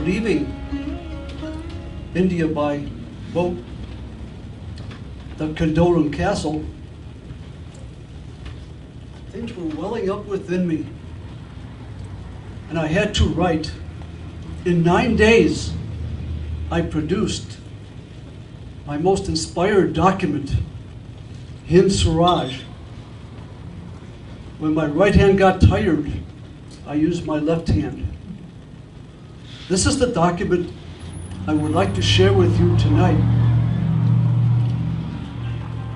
leaving India by boat, the Condoran Castle, things were welling up within me. And I had to write. In 9 days, I produced my most inspired document, Hind Swaraj. When my right hand got tired, I used my left hand. This is the document I would like to share with you tonight.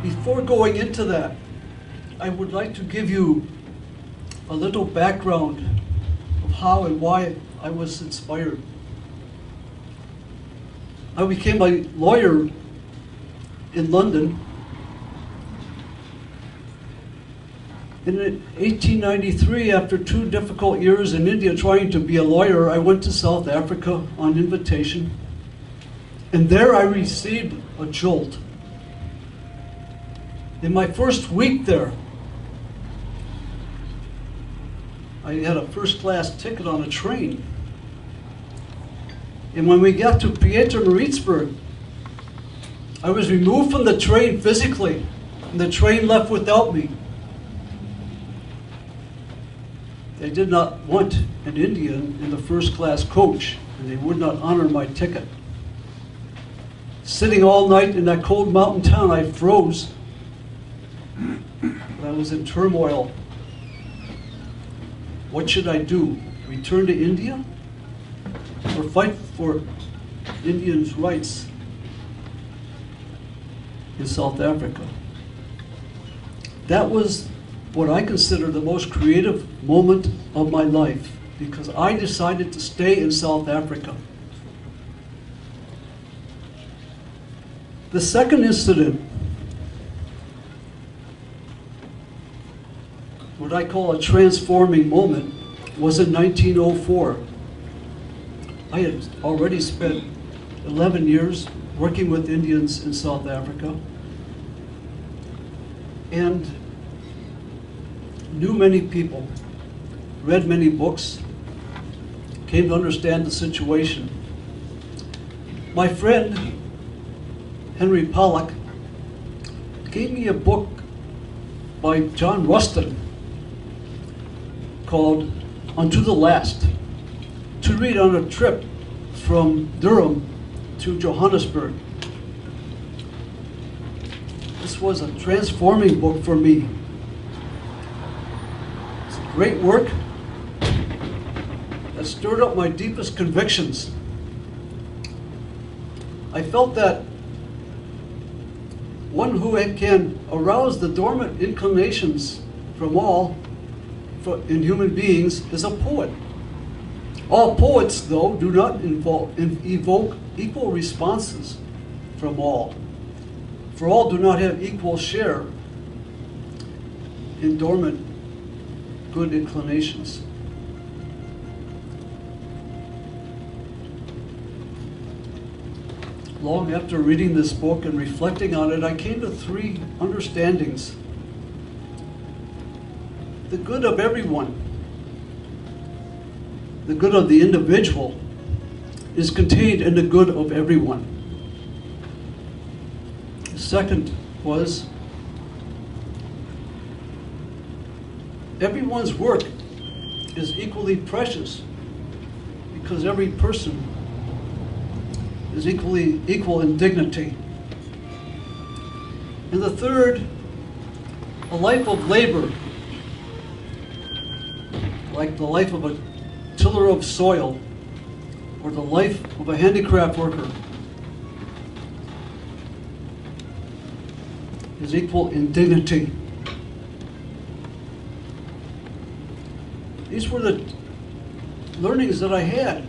Before going into that, I would like to give you a little background of how and why I was inspired. I became a lawyer in London. In 1893, after 2 difficult years in India trying to be a lawyer, I went to South Africa on invitation. And there I received a jolt. In my first week there, I had a first-class ticket on a train. And when we got to Pietermaritzburg, I was removed from the train physically, and the train left without me. They did not want an Indian in the first-class coach, and they would not honor my ticket. Sitting all night in that cold mountain town, I froze. I was in turmoil. What should I do? Return to India? Or fight for Indians' rights in South Africa? That was what I consider the most creative moment of my life, because I decided to stay in South Africa. The second incident, what I call a transforming moment, was in 1904. I had already spent 11 years working with Indians in South Africa and knew many people, read many books, came to understand the situation. My friend, Henry Pollock, gave me a book by John Rustin called Unto the Last, to read on a trip from Durham to Johannesburg. This was a transforming book for me. It's a great work that stirred up my deepest convictions. I felt that one who can arouse the dormant inclinations from all in human beings is a poet. All poets, though, do not evoke equal responses from all. For all do not have equal share in dormant good inclinations. Long after reading this book and reflecting on it, I came to 3 understandings. The good of everyone, the good of the individual, is contained in the good of everyone. The second was, everyone's work is equally precious because every person is equal in dignity. And the third, a life of labor, like the life of a tiller of soil or the life of a handicraft worker, is equal in dignity. These were the learnings that I had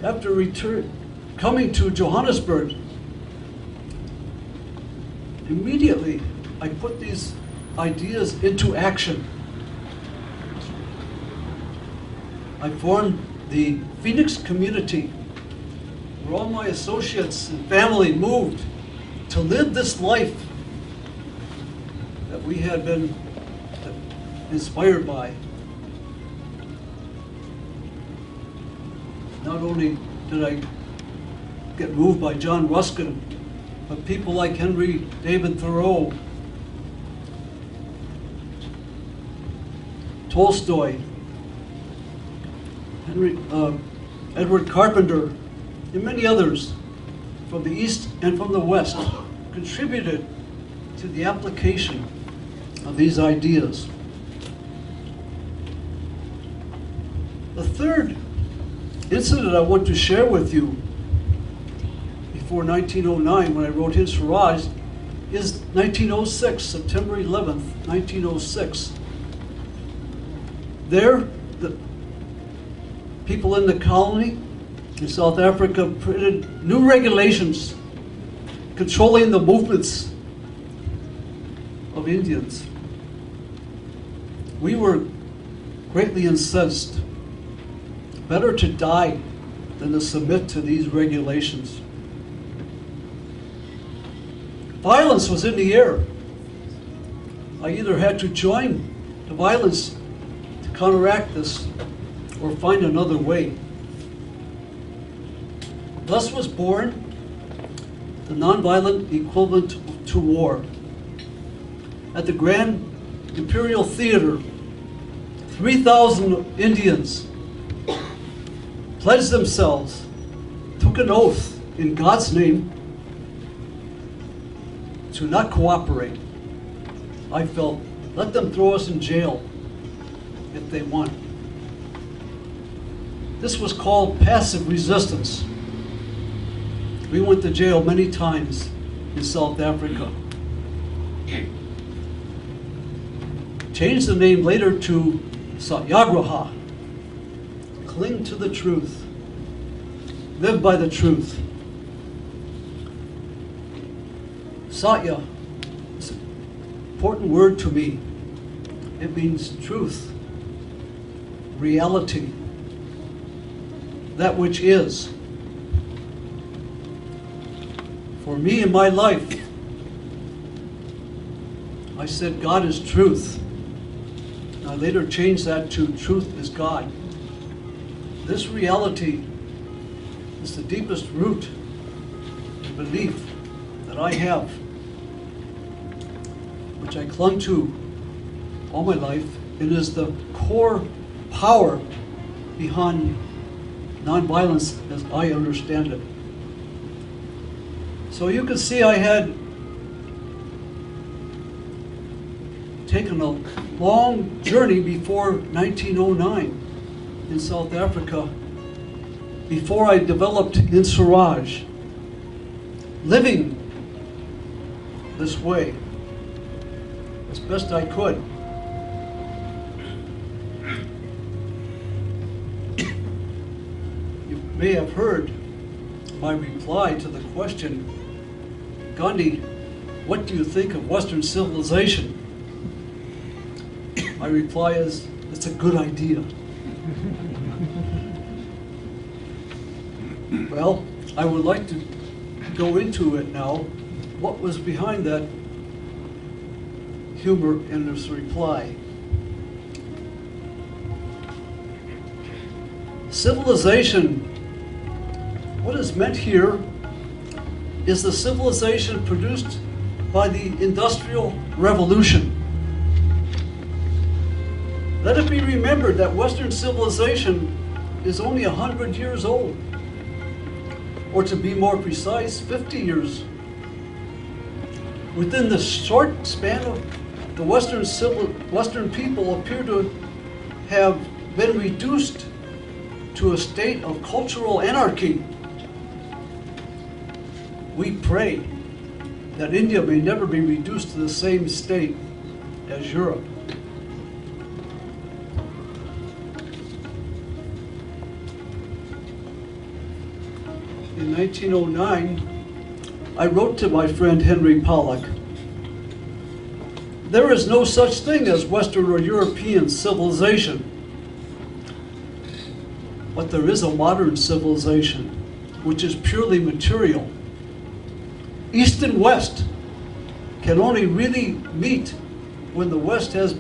after coming to Johannesburg. Immediately, I put these ideas into action. I formed the Phoenix community, where all my associates and family moved to live this life that we had been inspired by. Not only did I get moved by John Ruskin, but people like Henry David Thoreau, Tolstoy, Edward Carpenter, and many others from the East and from the West contributed to the application of these ideas. The third incident I want to share with you before 1909, when I wrote In Swaraj, is 1906, September 11th, 1906. There, the people in the colony in South Africa printed new regulations controlling the movements of Indians. We were greatly incensed. Better to die than to submit to these regulations. Violence was in the air. I either had to join the violence to counteract this or find another way. Thus was born the nonviolent equivalent to war. At the Grand Imperial Theater, 3,000 Indians pledged themselves, took an oath in God's name to not cooperate. I felt, let them throw us in jail if they want. This was called passive resistance. We went to jail many times in South Africa. Changed the name later to Satyagraha. Cling to the truth. Live by the truth. Satya is an important word to me. It means truth, reality, that which is. For me in my life, I said God is truth. I later changed that to truth is God. This reality is the deepest root of belief that I have, which I clung to all my life. It is the core power behind nonviolence as I understand it. So you can see I had taken a long journey before 1909 in South Africa, before I developed In Swaraj, living this way as best I could. You may have heard my reply to the question, Gandhi, what do you think of Western civilization? My reply is, it's a good idea. Well, I would like to go into it now. What was behind that humor in this reply? Civilization, what is meant here is the civilization produced by the Industrial Revolution. Let it be remembered that Western civilization is only 100 years old, or to be more precise, 50 years. Within the short span of the Western people appear to have been reduced to a state of cultural anarchy. We pray that India may never be reduced to the same state as Europe. In 1909, I wrote to my friend Henry Pollock, there is no such thing as Western or European civilization, but there is a modern civilization, which is purely material. East and West can only really meet when the West has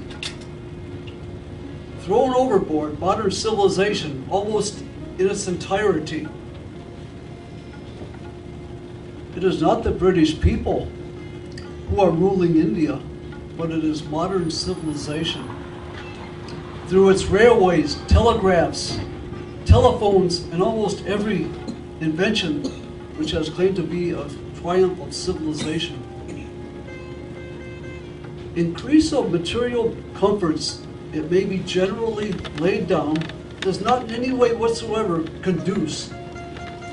thrown overboard modern civilization almost in its entirety. It is not the British people who are ruling India, but it is modern civilization. Through its railways, telegraphs, telephones, and almost every invention which has claimed to be a triumph of civilization. Increase of material comforts, it may be generally laid down, does not in any way whatsoever conduce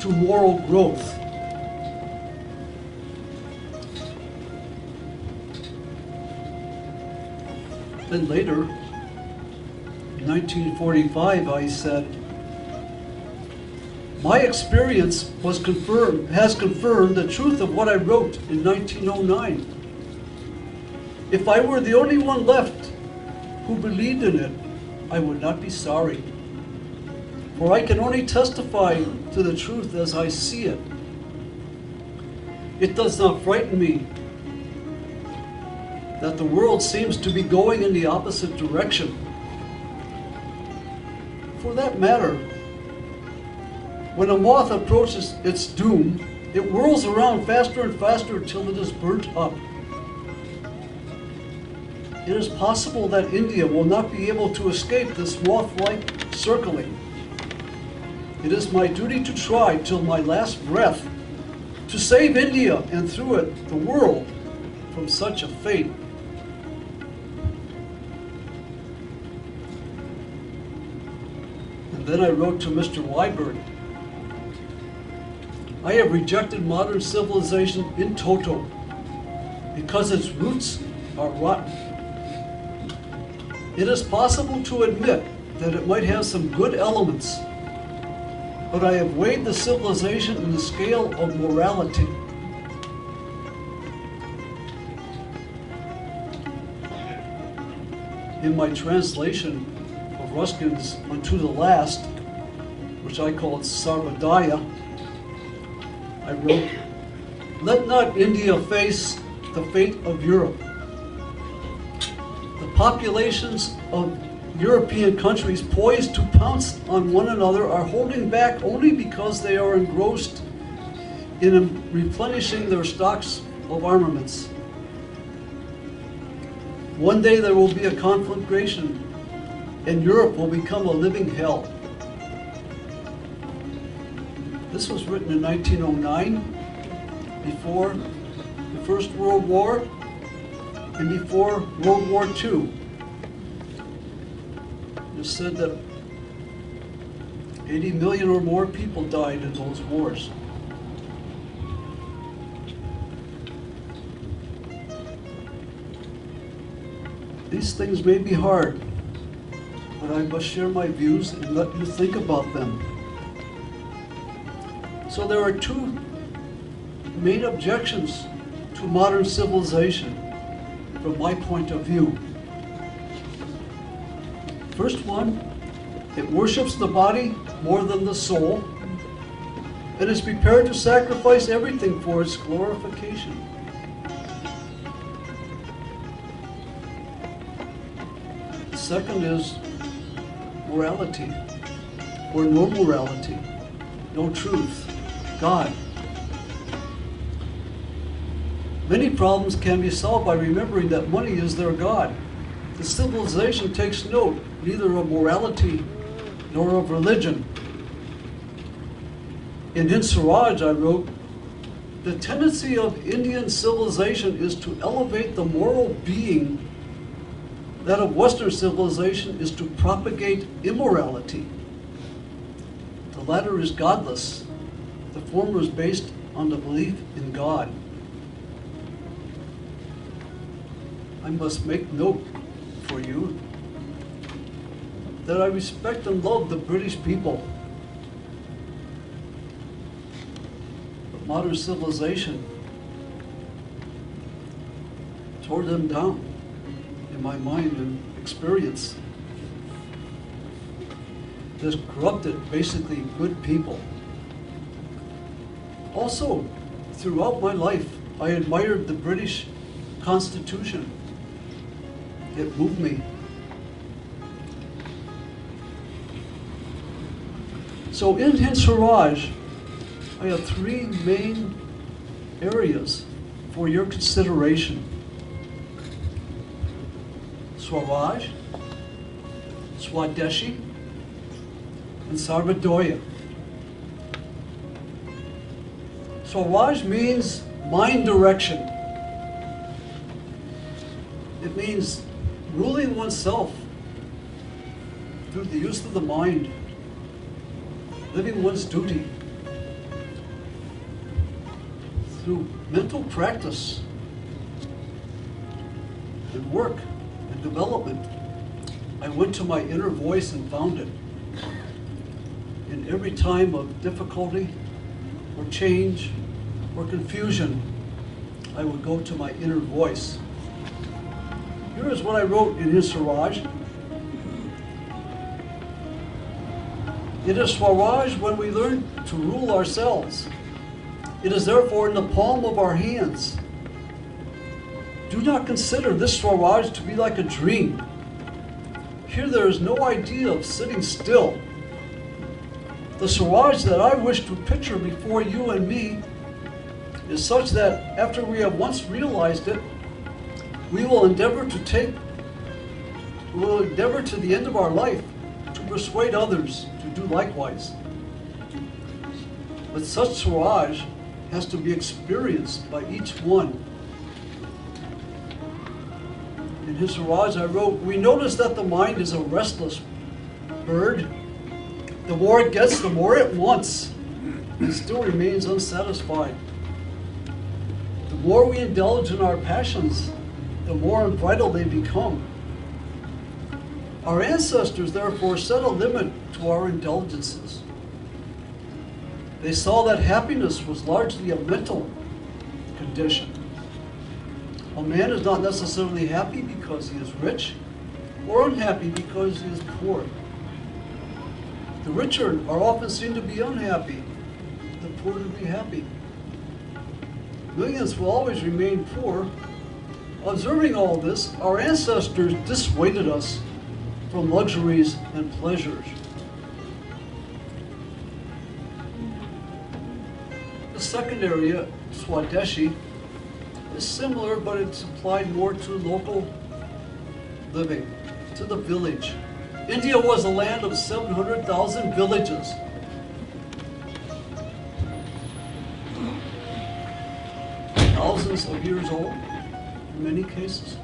to moral growth. Then later, in 1945, I said, my experience has confirmed the truth of what I wrote in 1909. If I were the only one left who believed in it, I would not be sorry. For I can only testify to the truth as I see it. It does not frighten me that the world seems to be going in the opposite direction. For that matter, when a moth approaches its doom, it whirls around faster and faster till it is burnt up. It is possible that India will not be able to escape this moth-like circling. It is my duty to try till my last breath to save India and through it the world from such a fate. And then I wrote to Mr. Weiberg, I have rejected modern civilization in toto because its roots are rotten. It is possible to admit that it might have some good elements, but I have weighed the civilization in the scale of morality. In my translation of Ruskin's Unto the Last, which I called Sarvodaya, I wrote, let not India face the fate of Europe. The populations of European countries poised to pounce on one another are holding back only because they are engrossed in replenishing their stocks of armaments. One day there will be a conflagration and Europe will become a living hell. This was written in 1909, before the First World War and before World War II. It said that 80 million or more people died in those wars. These things may be hard, but I must share my views and let you think about them. So there are two main objections to modern civilization from my point of view. First one, it worships the body more than the soul and is prepared to sacrifice everything for its glorification. The second is morality, or no morality, no truth, God. Many problems can be solved by remembering that money is their God. The civilization takes note neither of morality nor of religion. In Siraj, I wrote, the tendency of Indian civilization is to elevate the moral being. That of Western civilization is to propagate immorality. The latter is godless. The former is based on the belief in God. I must make note for you that I respect and love the British people. But modern civilization tore them down in my mind and experience. It has corrupted basically good people. Also, throughout my life, I admired the British Constitution. It moved me. So in Hind Swaraj, I have three main areas for your consideration. Swaraj, Swadeshi, and Sarvadoya. Swaraj means mind direction. It means ruling oneself through the use of the mind, living one's duty through mental practice and work and development. I went to my inner voice and found it. In every time of difficulty or change or confusion, I would go to my inner voice. Here is what I wrote in his Swaraj. It is Swaraj when we learn to rule ourselves. It is therefore in the palm of our hands. Do not consider this Swaraj to be like a dream. Here there is no idea of sitting still. The Swaraj that I wish to picture before you and me is such that after we have once realized it, we will endeavor to the end of our life to persuade others to do likewise. But such Swaraj has to be experienced by each one. In his Swaraj I wrote, we notice that the mind is a restless bird. The more it gets, the more it wants, and still remains unsatisfied. The more we indulge in our passions, the more unbridled they become. Our ancestors therefore set a limit to our indulgences. They saw that happiness was largely a mental condition. A man is not necessarily happy because he is rich, or unhappy because he is poor. The richer are often seen to be unhappy, the poor to be happy. Millions will always remain poor. Observing all this, our ancestors dissuaded us from luxuries and pleasures. The second area, Swadeshi, is similar, but it's applied more to local living, to the village. India was a land of 700,000 villages. Thousands of years old, in many cases,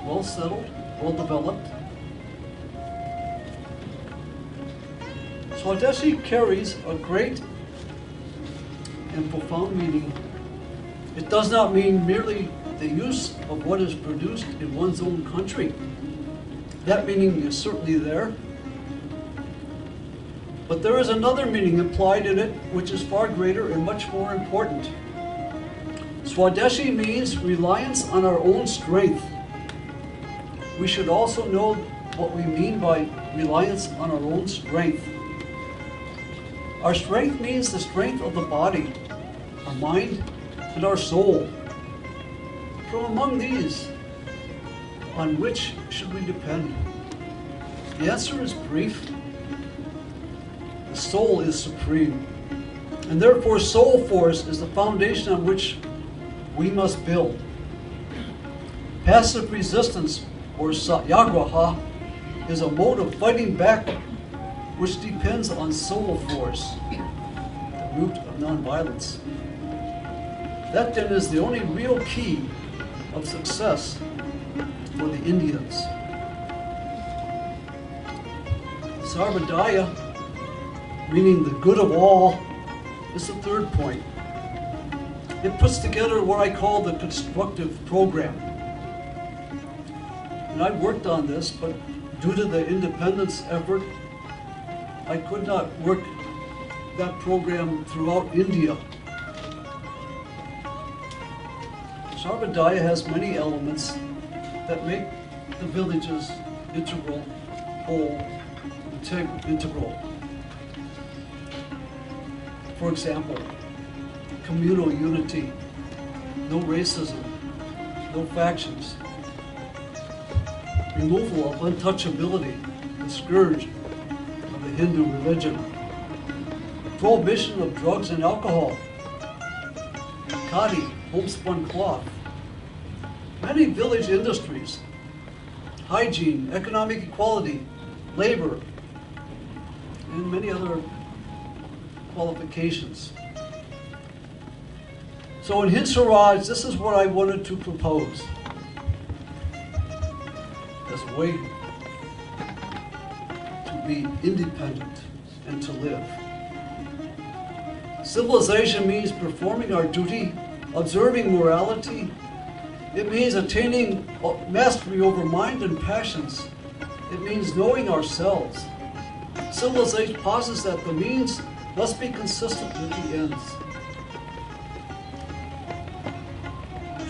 well settled, well developed. Swadeshi carries a great and profound meaning. It does not mean merely the use of what is produced in one's own country. That meaning is certainly there. But there is another meaning implied in it which is far greater and much more important. Swadeshi means reliance on our own strength. We should also know what we mean by reliance on our own strength. Our strength means the strength of the body, our mind, and our soul. From among these, on which should we depend? The answer is brief. The soul is supreme, and therefore soul force is the foundation on which we must build. Passive resistance, or satyagraha, is a mode of fighting back which depends on soul force, the root of nonviolence. That then is the only real key of success for the Indians. Sarvodaya, meaning the good of all, is the third point. It puts together what I call the constructive program. And I worked on this, but due to the independence effort, I could not work that program throughout India. Sarvodaya has many elements that make the villages integral, whole, integral. For example, communal unity, no racism, no factions, removal of untouchability, the scourge of the Hindu religion, prohibition of drugs and alcohol, khadi, homespun cloth, many village industries, hygiene, economic equality, labor, and many other qualifications. So in Hind Swaraj, this is what I wanted to propose as a way to be independent and to live. Civilization means performing our duty, observing morality. It means attaining mastery over mind and passions. It means knowing ourselves. Civilization posits that the means must be consistent with the ends.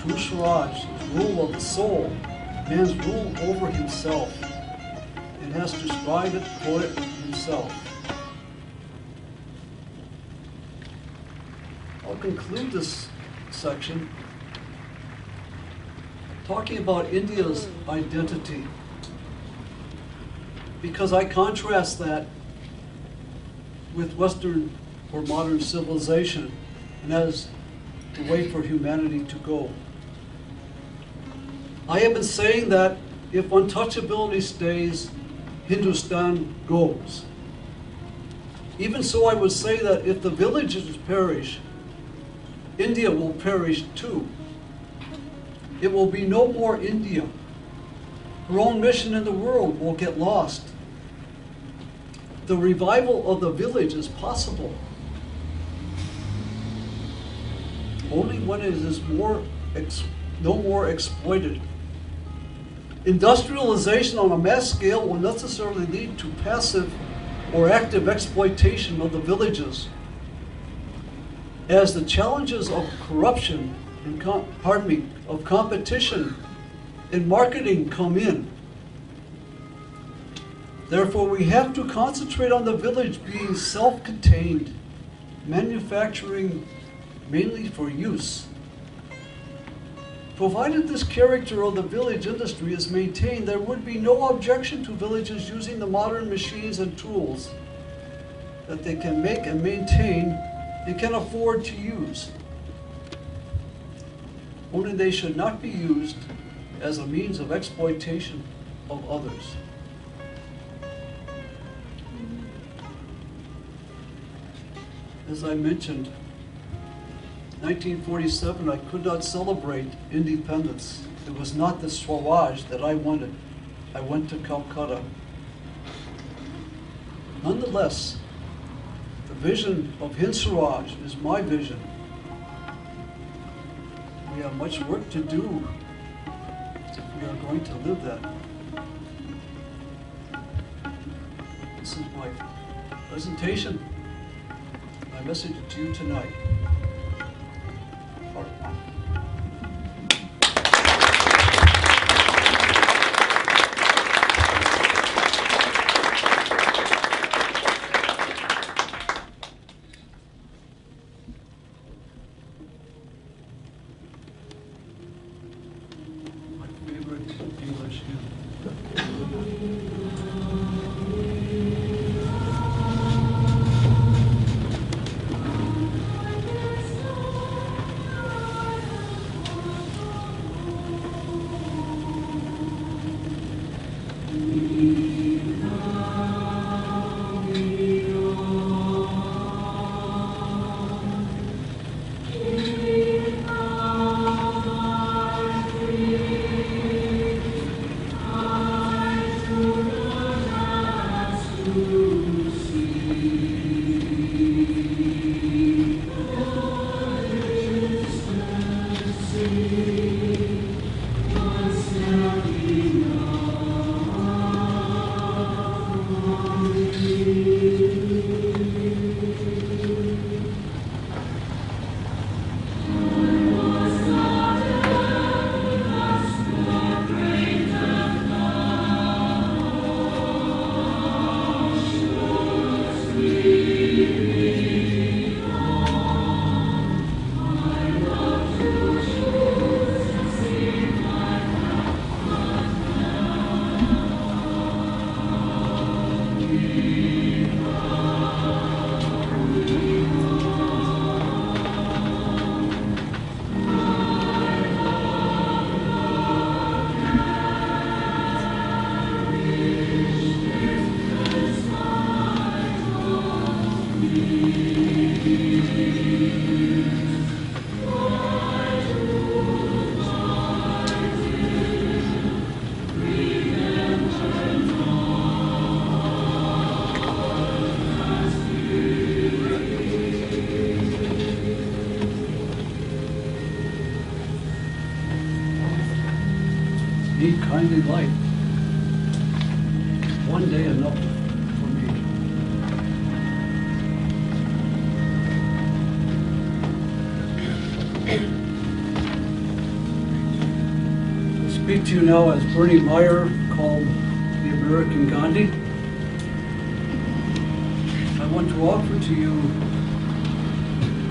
True Swaraj is rule of the soul, man's rule over himself, and has to strive it for it himself. I'll conclude this section talking about India's identity, because I contrast that with Western or modern civilization, and that is the way for humanity to go. I have been saying that if untouchability stays, Hindustan goes. Even so, I would say that if the villages perish, India will perish too. It will be no more India. Her own mission in the world will get lost. The revival of the village is possible only when it is no more exploited. Industrialization on a mass scale will necessarily lead to passive or active exploitation of the villages, as the challenges of corruption and of competition in marketing come in. Therefore, we have to concentrate on the village being self-contained, manufacturing mainly for use. Provided this character of the village industry is maintained, there would be no objection to villages using the modern machines and tools that they can make and maintain and can afford to use. Only they should not be used as a means of exploitation of others. As I mentioned, 1947, I could not celebrate independence. It was not the Swaraj that I wanted. I went to Calcutta. Nonetheless, the vision of Hind Swaraj is my vision. We have much work to do if we are going to live that. This is my presentation, my message to you tonight. He kindly light. One day enough for me. I speak to you now as Bernie Meyer, called the American Gandhi. I want to offer to you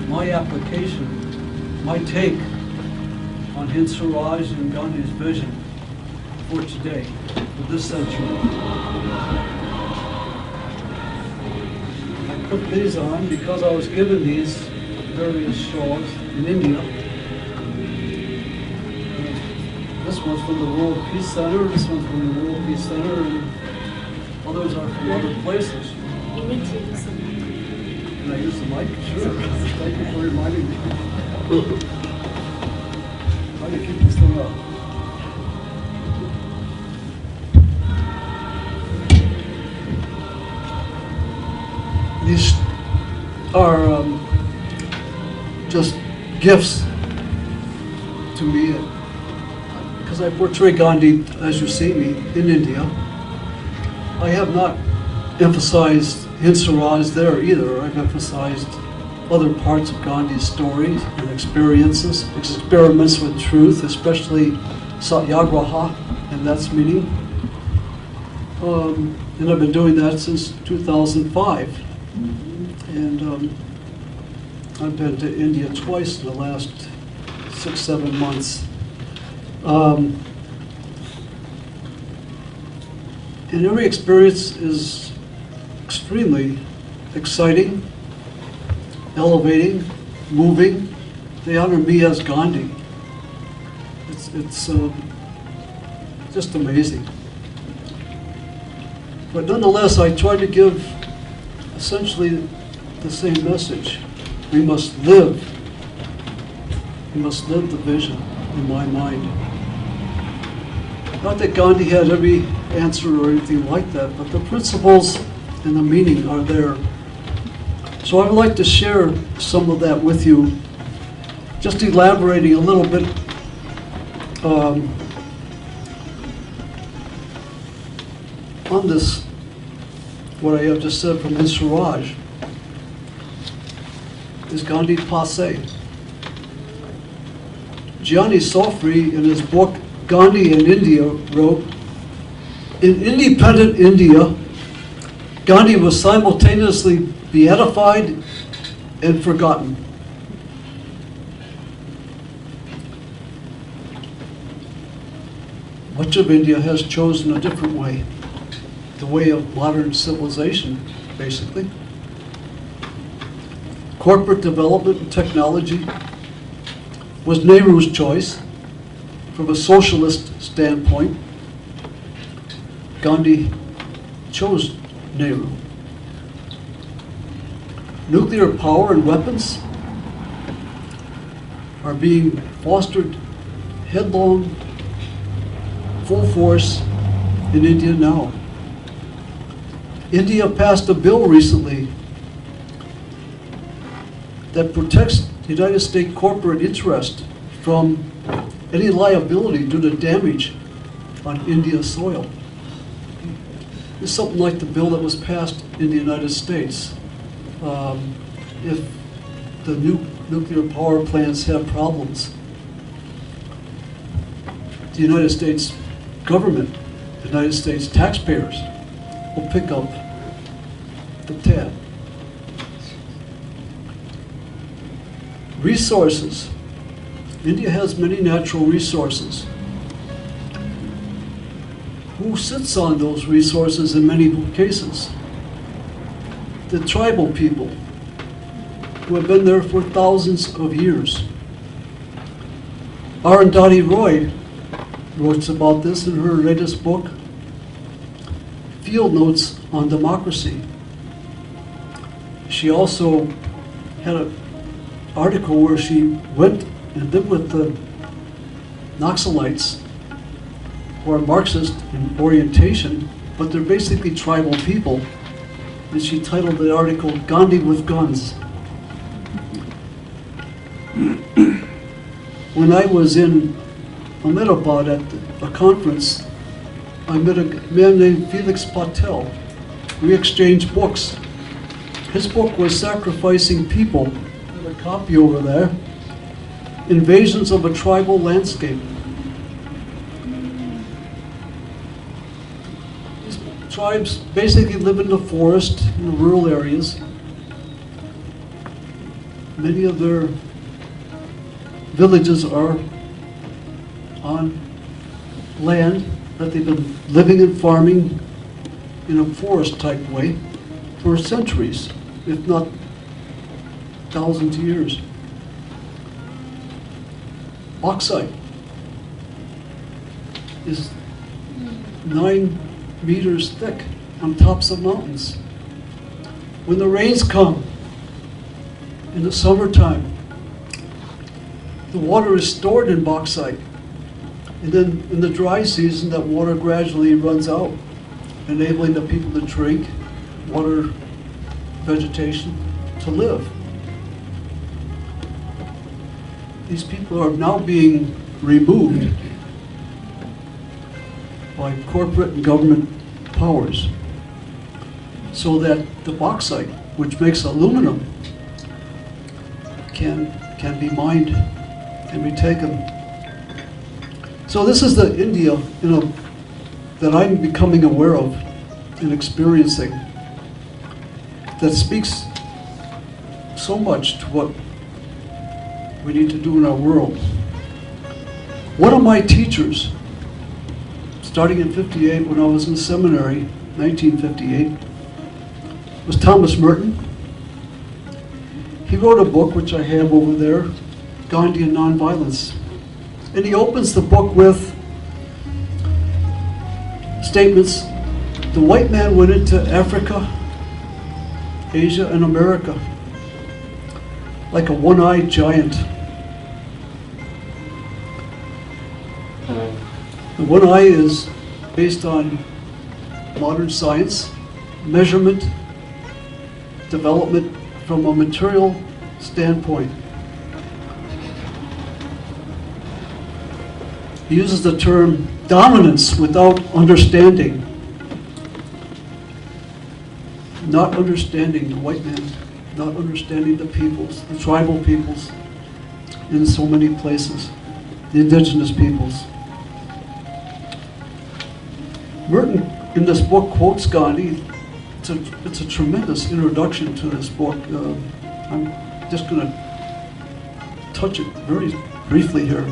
my application, my take on Hind Swaraj and Gandhi's vision for today, for this century. I put these on because I was given these various shawls in India. This one's from the World Peace Center, this one's from the World Peace Center, and others are from other places. You need to use the mic. Can I use the mic? Sure. Thank you for reminding me. How do you keep this thing up? These are just gifts to me because I portray Gandhi, as you see me, in India. I have not emphasized Hind Swaraj there either. I've emphasized other parts of Gandhi's stories and experiences, experiments with truth, especially Satyagraha and that's meaning. And I've been doing that since 2005. And I've been to India twice in the last 6-7 months. And every experience is extremely exciting, elevating, moving. They honor me as Gandhi. It's just amazing. But nonetheless, I try to give essentially the same message. We must live. We must live the vision in my mind. Not that Gandhi had every answer or anything like that, but the principles and the meaning are there. So I would like to share some of that with you, just elaborating a little bit on this, what I have just said from Hind Swaraj. Is Gandhi passé? Gianni Sofri, in his book Gandhi in India, wrote, "In independent India, Gandhi was simultaneously beatified and forgotten." Much of India has chosen a different way, the way of modern civilization, basically. Corporate development and technology was Nehru's choice. From a socialist standpoint, Gandhi chose Nehru. Nuclear power and weapons are being fostered headlong, full force in India now. India passed a bill recently that protects the United States corporate interest from any liability due to damage on India's soil. It's something like the bill that was passed in the United States. If the nuclear power plants have problems, the United States government, the United States taxpayers will pick up the tab. Resources. India has many natural resources. Who sits on those resources in many cases? The tribal people who have been there for thousands of years. Arundhati Roy wrote about this in her latest book, Field Notes on Democracy. She also had an article where she went and lived with the Naxalites, who are Marxist in orientation, but they're basically tribal people. And she titled the article, "Gandhi with Guns." When I was in Ahmedabad at a conference, I met a man named Felix Patel. We exchanged books. His book was Sacrificing People, I have a copy over there, Invasions of a Tribal Landscape. These tribes basically live in the forest, in the rural areas. Many of their villages are on land that they've been living and farming in a forest type way for centuries, if not thousands of years. Bauxite is 9 meters thick on tops of mountains. When the rains come in the summertime, the water is stored in bauxite. And then in the dry season, that water gradually runs out, enabling the people to drink, water vegetation, to live. These people are now being removed by corporate and government powers so that the bauxite, which makes aluminum, can be mined, can be taken. So this is the India, that I'm becoming aware of and experiencing, that speaks so much to what we need to do in our world. One of my teachers, starting in '58 when I was in seminary, 1958, was Thomas Merton. He wrote a book, which I have over there, Gandhi and Nonviolence. And he opens the book with statements: the white man went into Africa, Asia, and America like a one-eyed giant. The one eye is based on modern science, measurement, development from a material standpoint. He uses the term dominance without understanding. Not understanding the white man, not understanding the peoples, the tribal peoples in so many places, the indigenous peoples. Merton, in this book, quotes Gandhi. It's a tremendous introduction to this book. I'm just going to touch it very briefly here.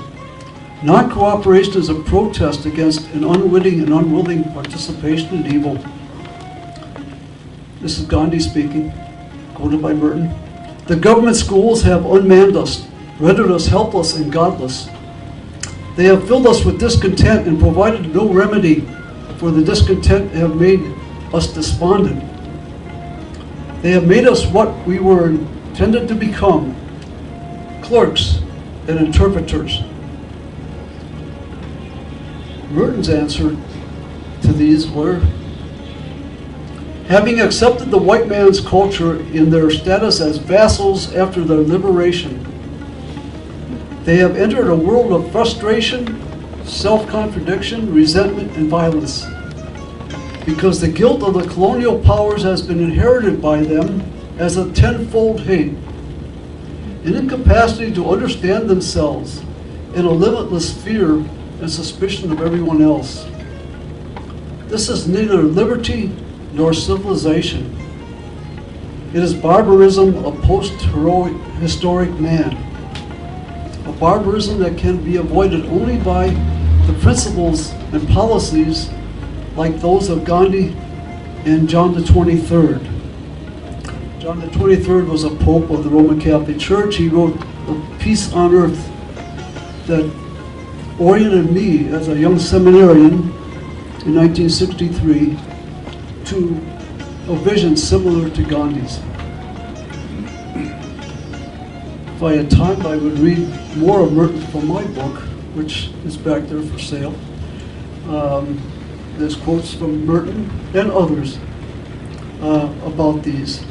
Non-cooperation is a protest against an unwitting and unwilling participation in evil. This is Gandhi speaking, quoted by Merton. The government schools have unmanned us, rendered us helpless and godless. They have filled us with discontent and provided no remedy for the discontent and have made us despondent. They have made us what we were intended to become, clerks and interpreters. Merton's answer to these were, having accepted the white man's culture in their status as vassals after their liberation, they have entered a world of frustration, self-contradiction, resentment, and violence, because the guilt of the colonial powers has been inherited by them as a tenfold hate, an incapacity to understand themselves, and a limitless fear and suspicion of everyone else. This is neither liberty nor civilization. It is barbarism of post-historic man, a barbarism that can be avoided only by the principles and policies like those of Gandhi and John the 23rd. John the 23rd was a pope of the Roman Catholic Church. He wrote a Peace on Earth that oriented me as a young seminarian in 1963 to a vision similar to Gandhi's. If I had time, I would read more of Merton from my book, which is back there for sale. There's quotes from Merton and others about these.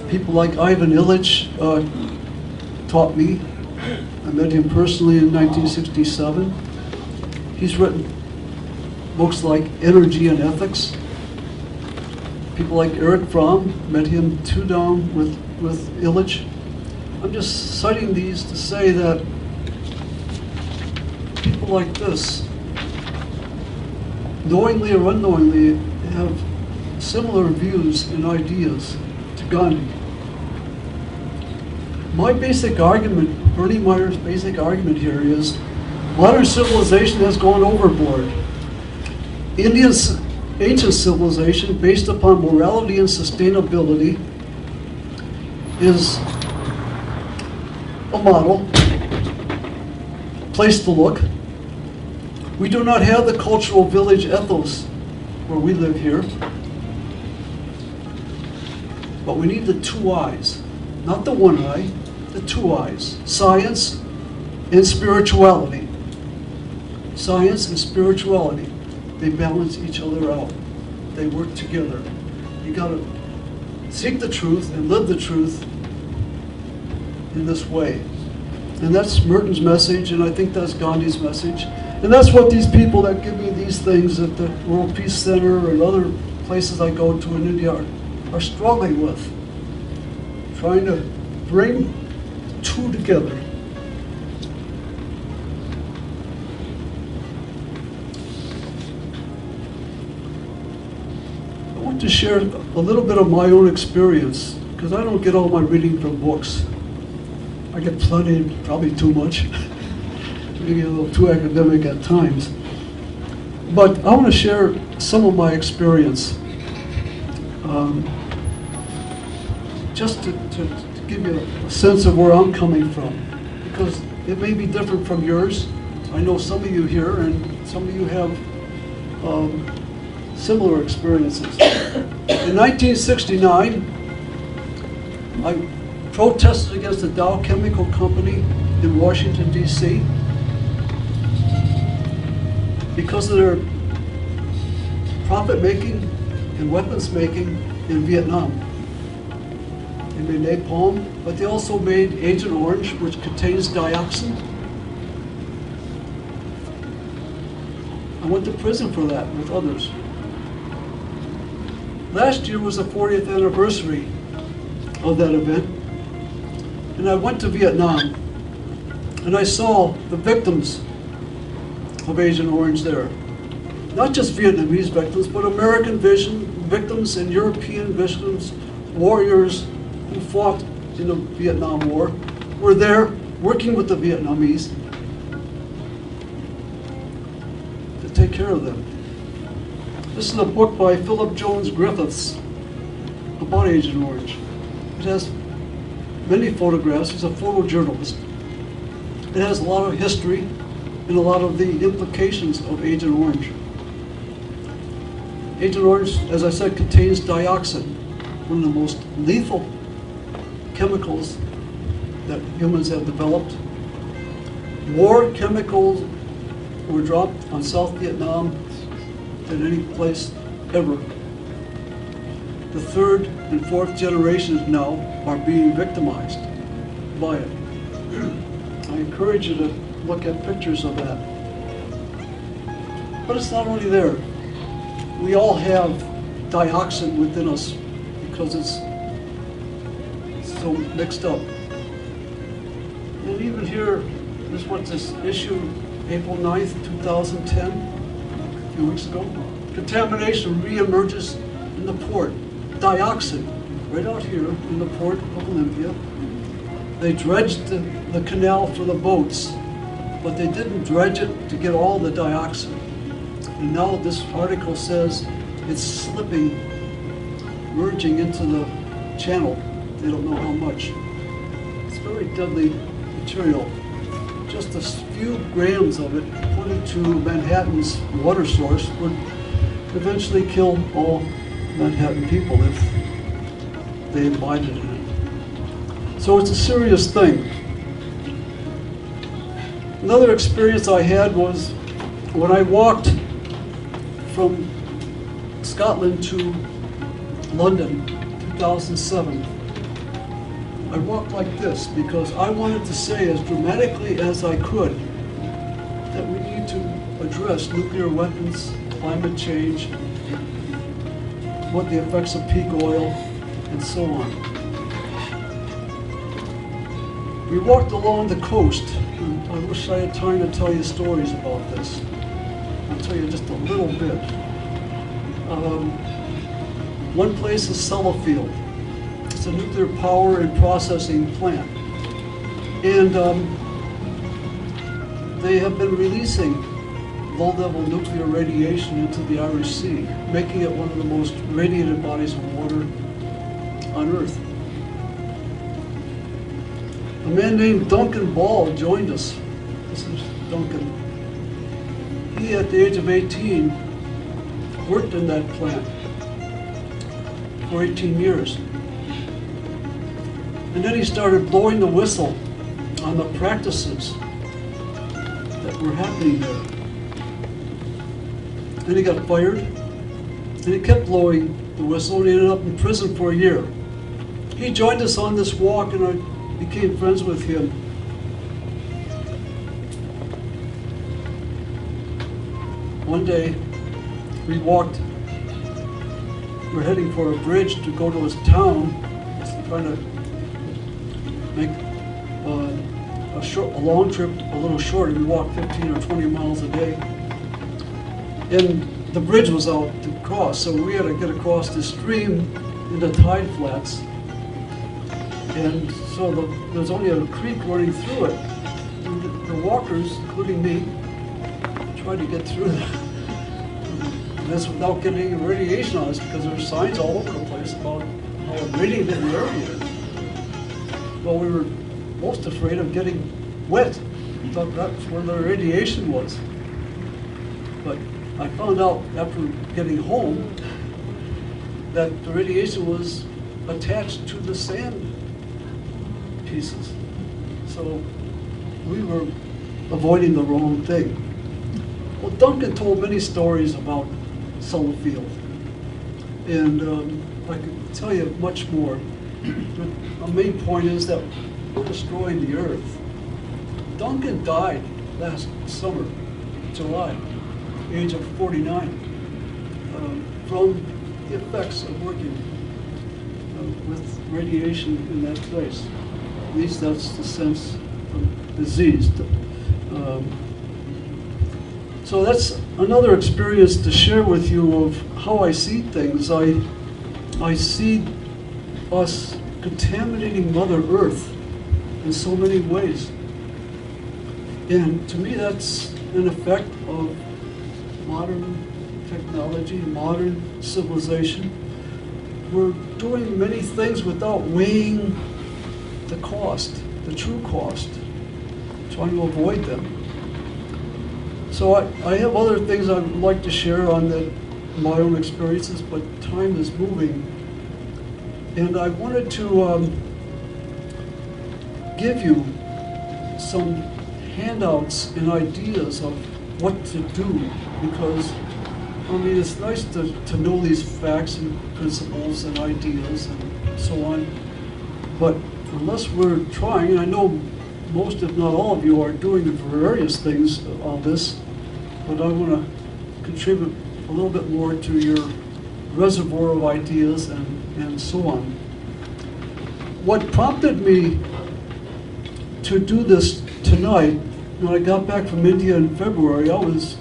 People like Ivan Illich taught me. I met him personally in 1967. He's written books like Energy and Ethics. People like Eric Fromm, met him too down with Illich. I'm just citing these to say that people like this, knowingly or unknowingly, have similar views and ideas to Gandhi. My basic argument, Bernie Meyer's basic argument here is modern civilization has gone overboard. India's ancient civilization, based upon morality and sustainability, is a model, place to look. We do not have the cultural village ethos where we live here, but we need the two eyes, not the one eye, the two eyes, science and spirituality. Science and spirituality, they balance each other out. They work together. You gotta seek the truth and live the truth in this way. And that's Merton's message, and I think that's Gandhi's message. And that's what these people that give me these things at the World Peace Center and other places I go to in India are struggling with. Trying to bring two together. I want to share a little bit of my own experience, because I don't get all my reading from books. I get plenty, probably too much. Maybe a little too academic at times. But I want to share some of my experience, just to give you a sense of where I'm coming from, because it may be different from yours. I know some of you here, and some of you have similar experiences. In 1969, I protested against the Dow Chemical Company in Washington, D.C. because of their profit-making and weapons-making in Vietnam. They made napalm, but they also made Agent Orange, which contains dioxin. I went to prison for that with others. Last year was the 40th anniversary of that event, and I went to Vietnam, and I saw the victims of Agent Orange there. Not just Vietnamese victims, but American victims and European victims, warriors who fought in the Vietnam War, were there working with the Vietnamese to take care of them. This is a book by Philip Jones Griffiths about Agent Orange. It has many photographs. He's a photojournalist. It has a lot of history and a lot of the implications of Agent Orange. Agent Orange, as I said, contains dioxin, one of the most lethal chemicals that humans have developed. More chemicals were dropped on South Vietnam than any place ever. The third and fourth generations now are being victimized by it. I encourage you to look at pictures of that. But it's not only there. We all have dioxin within us because it's so mixed up. And even here, this is what this issue, April 9th, 2010, a few weeks ago. Contamination reemerges in the port. Dioxin, right out here in the port of Olympia. They dredged the canal for the boats, but they didn't dredge it to get all the dioxin. And now this article says it's slipping, merging into the channel. They don't know how much. It's very deadly material. Just a few grams of it put into Manhattan's water source would eventually kill all Manhattan people if they imbibed in it. So it's a serious thing. Another experience I had was when I walked from Scotland to London, 2007. I walked like this because I wanted to say as dramatically as I could that we need to address nuclear weapons, climate change, what the effects of peak oil, and so on. We walked along the coast, and I wish I had time to tell you stories about this. I'll tell you just a little bit. One place is Sellafield. It's a nuclear power and processing plant. And they have been releasing low-level nuclear radiation into the Irish Sea, making it one of the most radiated bodies of water on Earth. A man named Duncan Ball joined us. This is Duncan. He, at the age of 18, worked in that plant for 18 years. And then he started blowing the whistle on the practices that were happening there. Then he got fired, and he kept blowing the whistle, and he ended up in prison for a year. He joined us on this walk, and I became friends with him. One day, we were heading for a bridge to go to his town, trying to make a long trip a little shorter. We walked 15 or 20 miles a day. And the bridge was out to cross, so we had to get across the stream into tide flats. And so there's only a creek running through it. And the walkers, including me, tried to get through that. This without getting any radiation on us, because there were signs all over the place about how radiated the area is. Well, we were most afraid of getting wet. We thought that's where the radiation was. But I found out after getting home that the radiation was attached to the sand pieces. So we were avoiding the wrong thing. Well, Duncan told many stories about Sellafield, and I could tell you much more. The main point is that we're destroying the earth. Duncan died last summer, July, age of 49, from the effects of working with radiation in that place. At least that's the sense of disease. So that's another experience to share with you of how I see things. I see us contaminating Mother Earth in so many ways. And to me, that's an effect of modern technology, modern civilization. We're doing many things without weighing the cost, the true cost, trying to avoid them. So I have other things I'd like to share on my own experiences, but time is moving. And I wanted to give you some handouts and ideas of what to do, because I mean, it's nice to know these facts and principles and ideas and so on, but unless we're trying, and I know most, if not all of you, are doing various things on this, but I want to contribute a little bit more to your reservoir of ideas and so on. What prompted me to do this tonight, when I got back from India in February, I was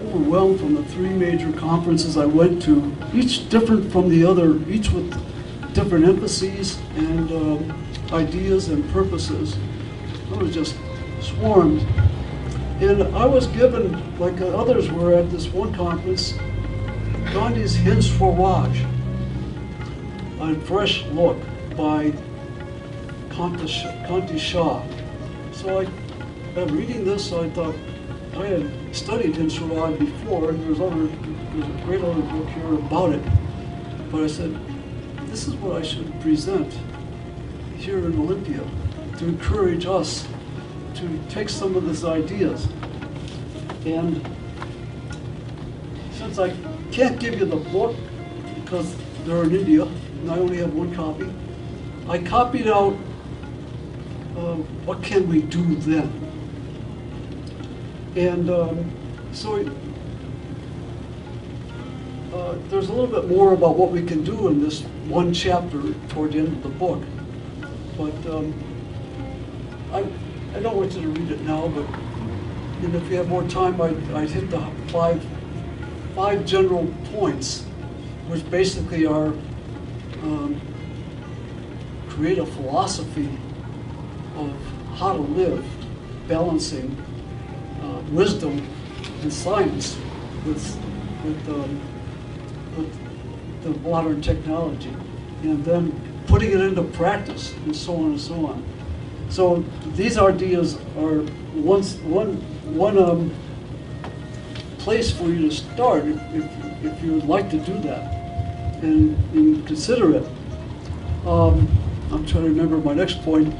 overwhelmed from the 3 major conferences I went to, each different from the other, each with different emphases and ideas and purposes. I was just swarmed. And I was given, like others were at this one conference, Gandhi's Hind Swaraj, A Fresh Look by Kanti Shah. So reading this, I thought, I had studied Hind Swaraj before, and there's a great other book here about it. But I said, this is what I should present here in Olympia to encourage us to take some of these ideas. And since I can't give you the book because they're in India and I only have one copy, I copied out what can we do then. And So there's a little bit more about what we can do in this one chapter toward the end of the book. But I don't want you to read it now, but and if you have more time, I'd hit the five general points, which basically are create a philosophy of how to live, balancing wisdom and science with the modern technology, and then putting it into practice, and so on and so on. So these ideas are one place for you to start if you would like to do that and consider it. I'm trying to remember my next point.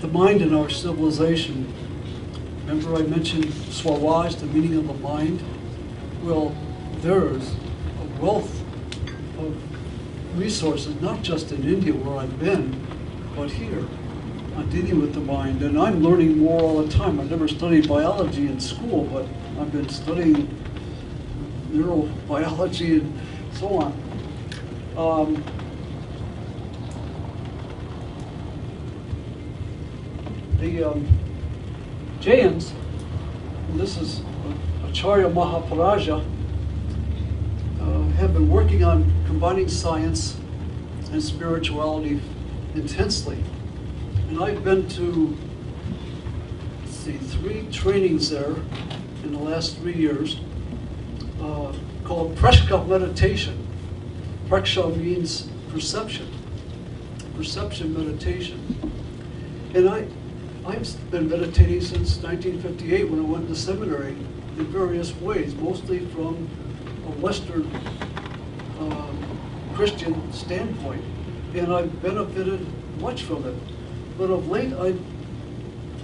The mind in our civilization. Remember I mentioned Swaraj, the meaning of the mind? Well, there is a wealth of resources, not just in India where I've been, but here, on dealing with the mind. And I'm learning more all the time. I never studied biology in school, but I've been studying neurobiology and so on. The Jains, and this is Acharya Mahaparaja, have been working on combining science and spirituality intensely. And I've been to, let's see, 3 trainings there in the last 3 years called Prashka meditation. Praksha means perception meditation. And I've been meditating since 1958 when I went to seminary in various ways, mostly from a Western Christian standpoint, and I've benefited much from it. But of late,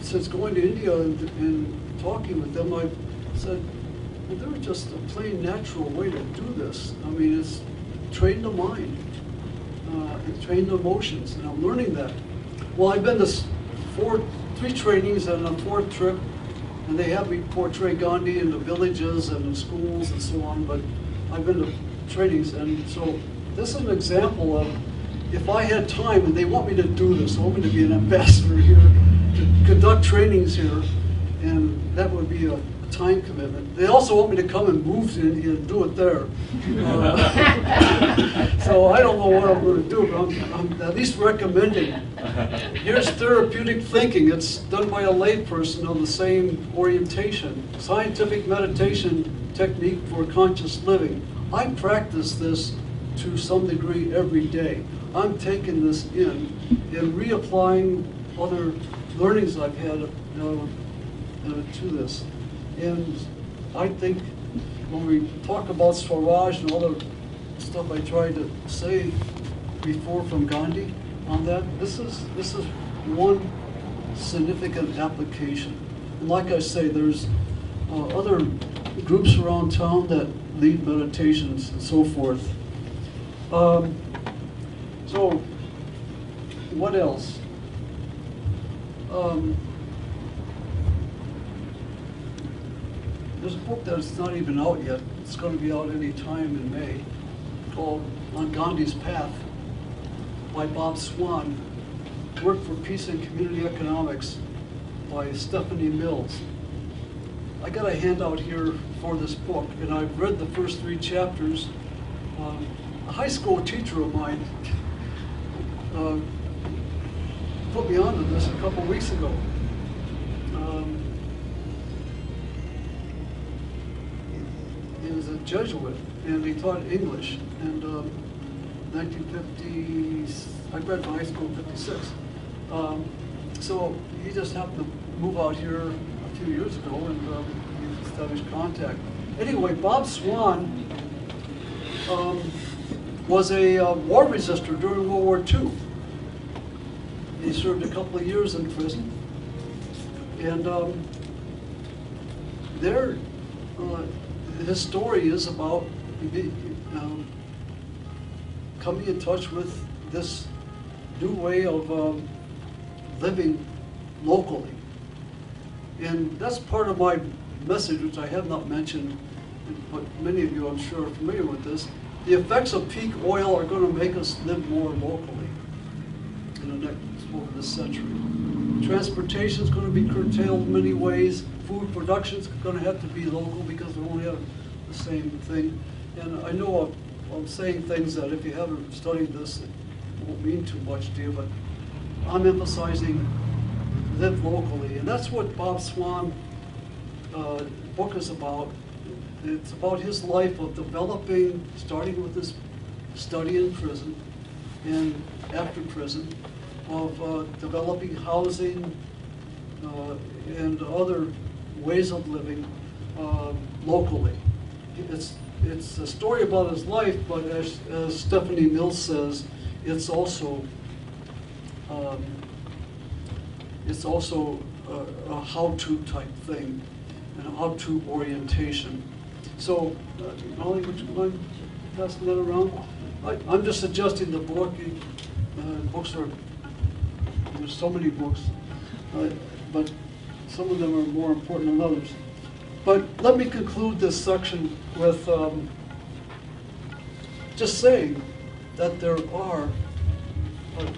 since going to India and talking with them, I've said, well, there's just a plain natural way to do this. I mean, it's train the mind, train the emotions, and I'm learning that. Well, I've been to 3 trainings and a 4th trip, and they have me portray Gandhi in the villages and in schools and so on, but I've been to trainings, and so this is an example of if I had time, and they want me to do this, they want me to be an ambassador here, to conduct trainings here, and that would be a time commitment. They also want me to come and move to India and do it there. So I don't know what I'm going to do, but I'm at least recommending. Here's therapeutic thinking. It's done by a layperson of the same orientation. Scientific meditation technique for conscious living. I practice this to some degree every day. I'm taking this in and reapplying other learnings I've had to this. And I think when we talk about Swaraj and all the stuff I tried to say before from Gandhi on that, this is one significant application. And like I say, there's other groups around town that lead meditations and so forth. So what else? There's a book that's not even out yet. It's going to be out any time in May, called On Gandhi's Path by Bob Swan. Work for Peace and Community Economics by Stephanie Mills. I got a handout here for this book, and I've read the first 3 chapters. A high school teacher of mine put me onto this a couple weeks ago. He was a Jesuit, and he taught English. And 1950s, I graduated from high school in '56. So he just happened to move out here a few years ago, and we established contact. Anyway, Bob Swan was a war resister during World War II. He served a couple of years in prison. And his story is about coming in touch with this new way of living locally. And that's part of my message, which I have not mentioned, but many of you I'm sure are familiar with this. The effects of peak oil are going to make us live more locally in the next, over this century. Transportation is going to be curtailed in many ways. Food production is going to have to be local because we only have the same thing. And I know I'm saying things that if you haven't studied this, it won't mean too much to you, but I'm emphasizing live locally. And that's what Bob Swan's book is about. It's about his life of developing, starting with his study in prison and after prison, of developing housing and other ways of living locally. It's a story about his life, but as Stephanie Mills says, it's also a how-to type thing and a how-to orientation. So, Molly, would you mind passing that around? I'm just suggesting the book. Books are, there's so many books, but some of them are more important than others. But let me conclude this section with just saying that there are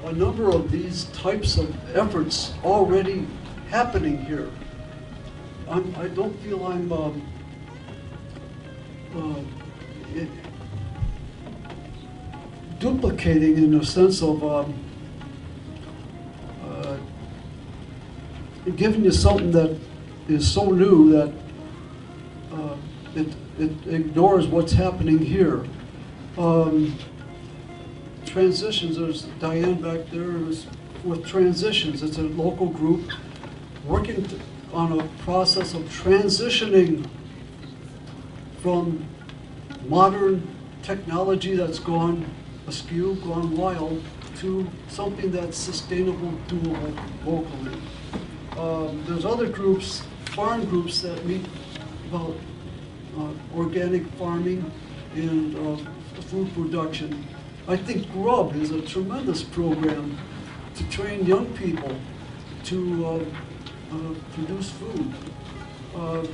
a number of these types of efforts already happening here. I don't feel I'm duplicating in the sense of giving you something that is so new that it ignores what's happening here. Transitions, there's Diane back there with Transitions. It's a local group working on a process of transitioning from modern technology that's gone askew, gone wild, to something that's sustainable, doable locally. There's other groups, farm groups, that meet about organic farming and food production. I think GRUB is a tremendous program to train young people to produce food. A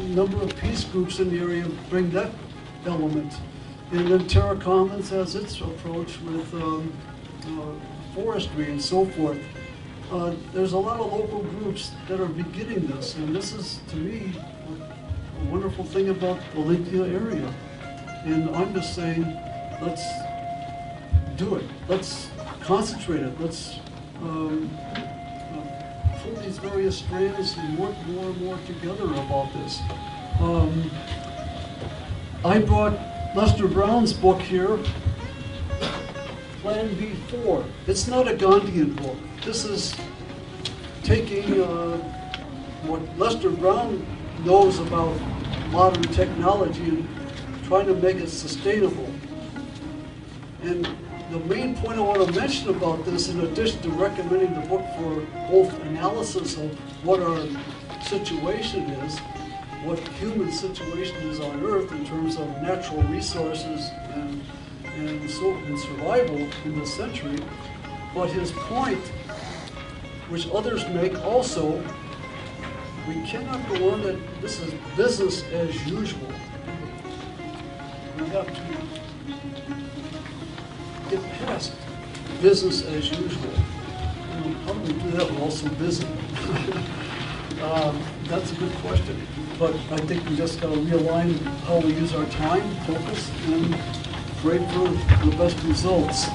number of peace groups in the area bring that element. And then Terra Commons has its approach with forestry and so forth. There's a lot of local groups that are beginning this, and this is, to me, a wonderful thing about the Olympia area. And I'm just saying, let's do it. Let's concentrate it. Let's pull these various strands and work more and more together about this. I brought Lester Brown's book here, Plan B4. It's not a Gandhian book. This is taking what Lester Brown knows about modern technology and trying to make it sustainable. And the main point I want to mention about this, in addition to recommending the book for both analysis of what our situation is, what human situation is on Earth in terms of natural resources and survival in this century, but his point, which others make also, we cannot go on that this is business as usual. We have to get past business as usual. How do we do that? We're also busy. That's a good question. But I think we just got to realign how we use our time, focus, and pray for the best results.